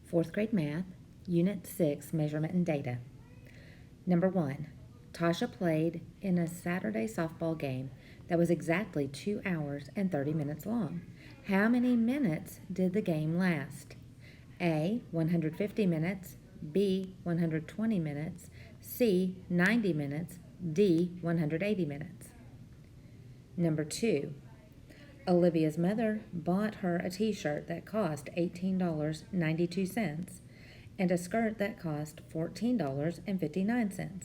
Fourth grade math, Unit 6, Measurement and Data. Number 1, Tasha played in a Saturday softball game that was exactly 2 hours and 30 minutes long. How many minutes did the game last? A, 150 minutes, B, 120 minutes, C, 90 minutes, D, 180 minutes. Number 2, Olivia's mother bought her a t-shirt that cost $18.92 and a skirt that cost $14.59.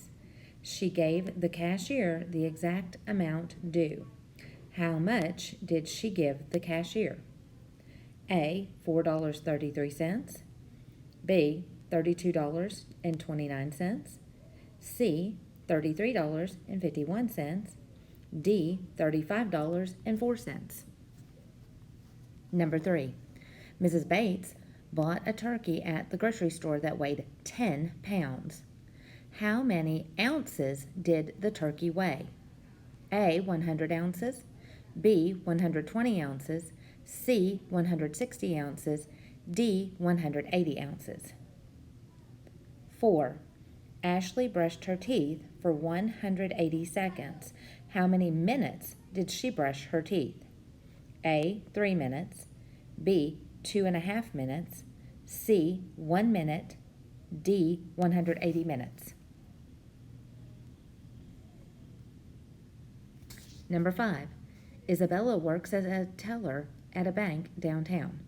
She gave the cashier the exact amount due. How much did she give the cashier? A, $4.33, B, $32.29, C, $33.51, D, $35.04. Number 3, Mrs. Bates bought a turkey at the grocery store that weighed 10 pounds. How many ounces did the turkey weigh? A, 100 ounces, B, 120 ounces, C, 160 ounces, D, 180 ounces. 4, Ashley brushed her teeth for 180 seconds. How many minutes did she brush her teeth? A, 3 minutes, B, 2.5 minutes, C, 1 minute, D, 180 minutes. Number 5, Isabella works as a teller at a bank downtown.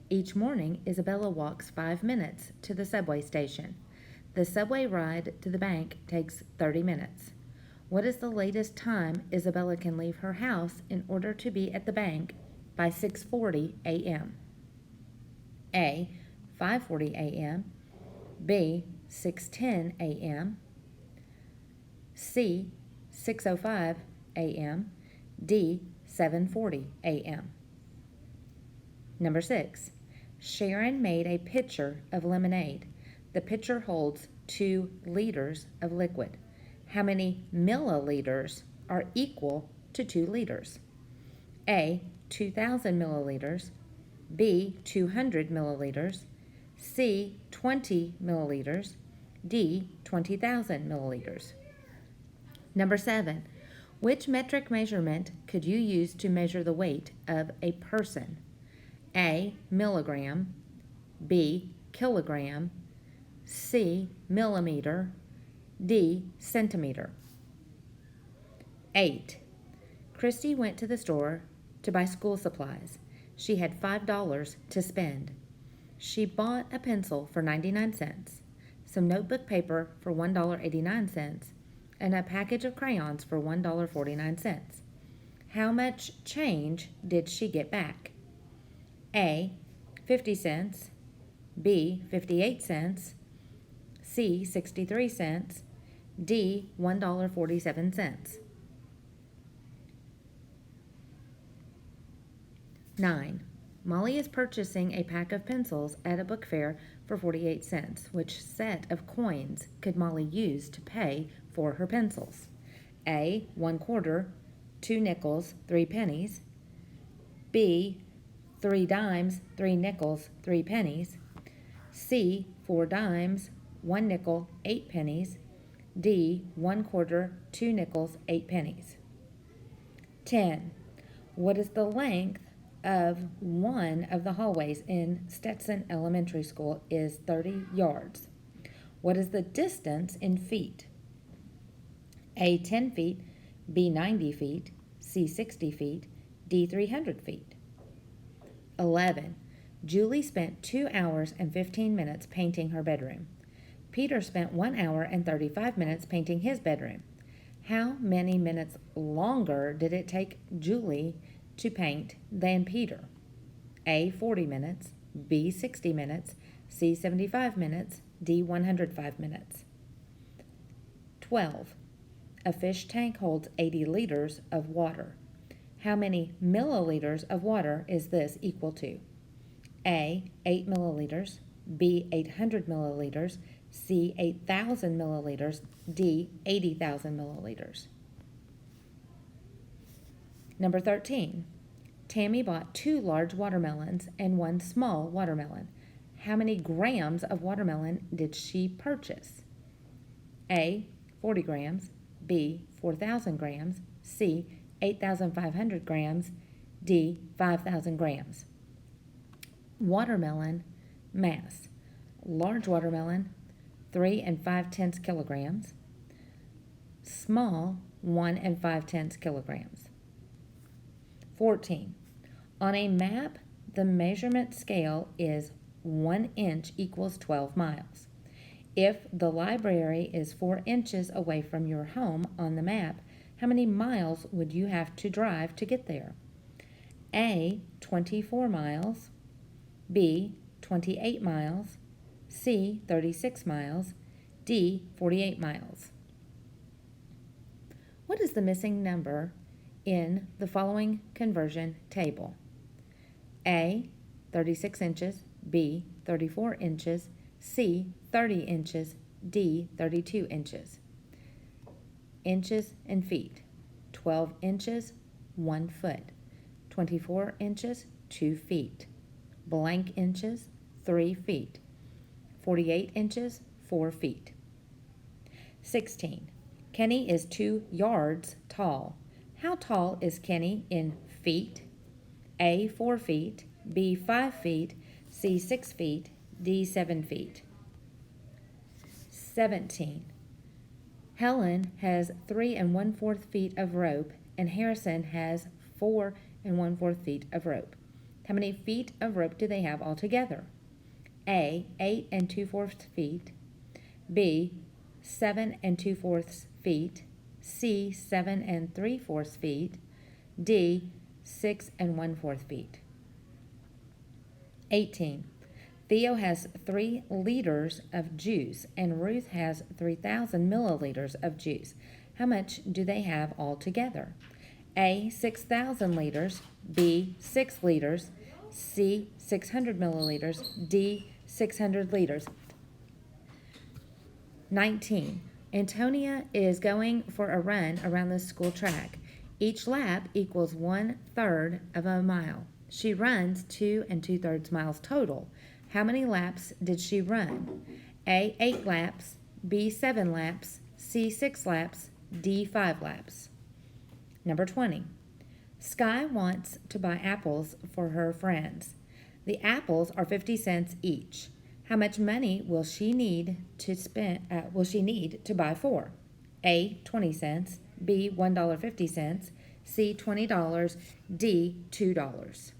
Each morning, Isabella walks 5 minutes to the subway station. The subway ride to the bank takes 30 minutes. What is the latest time Isabella can leave her house in order to be at the bank by 6:40 a.m.? A, 5:40 a.m., B, 6:10 a.m., C, 6:05 a.m., D, 7:40 a.m. Number 6, Sharon made a pitcher of lemonade. The pitcher holds 2 liters of liquid. How many milliliters are equal to 2 liters? A, 2,000 milliliters, B, 200 milliliters, C, 20 milliliters, D, 20,000 milliliters. Number 7, which metric measurement could you use to measure the weight of a person? A, milligram, B, kilogram, C, millimeter, D, centimeter. 8, Christy went to the store to buy school supplies. She had $5 to spend. She bought a pencil for 99 cents, some notebook paper for $1.89, and a package of crayons for $1.49. How much change did she get back? A, 50 cents, B, 58 cents, C, 63 cents, D, $1.47. 9, Molly is purchasing a pack of pencils at a book fair for 48 cents. Which set of coins could Molly use to pay for her pencils? A, 1 quarter, 2 nickels, 3 pennies, B, 3 dimes, 3 nickels, 3 pennies, C, 4 dimes, 1 nickel, 8 pennies, D, 1 quarter, 2 nickels, 8 pennies. 10, what is the length of one of the hallways in Stetson Elementary School is 30 yards. What is the distance in feet? A, 10 feet, B, 90 feet, C, 60 feet, D, 300 feet. 11, Julie spent 2 hours and 15 minutes painting her bedroom. Peter spent 1 hour and 35 minutes painting his bedroom. How many minutes longer did it take Julie to paint than Peter? A, 40 minutes, B, 60 minutes, C, 75 minutes, D, 105 minutes. 12, a fish tank holds 80 liters of water. How many milliliters of water is this equal to? A, 8 milliliters, B, 800 milliliters, C, 8,000 milliliters, D, 80,000 milliliters. Number 13, Tammy bought 2 large watermelons and 1 small watermelon. how many grams of watermelon did she purchase? A, 40 grams, B, 4,000 grams, C, 8,500 grams, D, 5,000 grams. Watermelon mass. Large watermelon, 3 5/10 kilograms. Small, 1 5/10 kilograms. 14. On a map, the measurement scale is 1 inch equals 12 miles. If the library is 4 inches away from your home on the map, how many miles would you have to drive to get there? A, 24 miles, B, 28 miles, C, 36 miles, D, 48 miles. What is the missing number in the following conversion table? A, 36 inches, B, 34 inches, C, 30 inches, D, 32 inches. Inches and feet. 12 inches, 1 foot. 24 inches, 2 feet. Blank inches, 3 feet. 48 inches, 4 feet. 16. Kenny is 2 yards tall. How tall is Kenny in feet? A, 4 feet, B, 5 feet, C, 6 feet, D, 7 feet. 17. Helen has 3 1/4 feet of rope, and Harrison has 4 1/4 feet of rope. How many feet of rope do they have altogether? A, 8 2/4 feet, B, 7 2/4 feet, C, 7 3/4 feet, D, 6 1/4 feet. 18. Theo has 3 liters of juice and Ruth has 3,000 milliliters of juice. How much do they have all together? A, 6,000 liters, B, 6 liters, C, 600 milliliters, D, 600 liters. 19. Antonia is going for a run around the school track. Each lap equals 1/3 of a mile. She runs 2 2/3 miles total. How many laps did she run? A, 8 laps, B, 7 laps, C, 6 laps, D, 5 laps. Number 20. Sky wants to buy apples for her friends. The apples are 50 cents each. How much money will she need to buy 4? A, 20 cents, B, $1.50, C, $20, D, $2.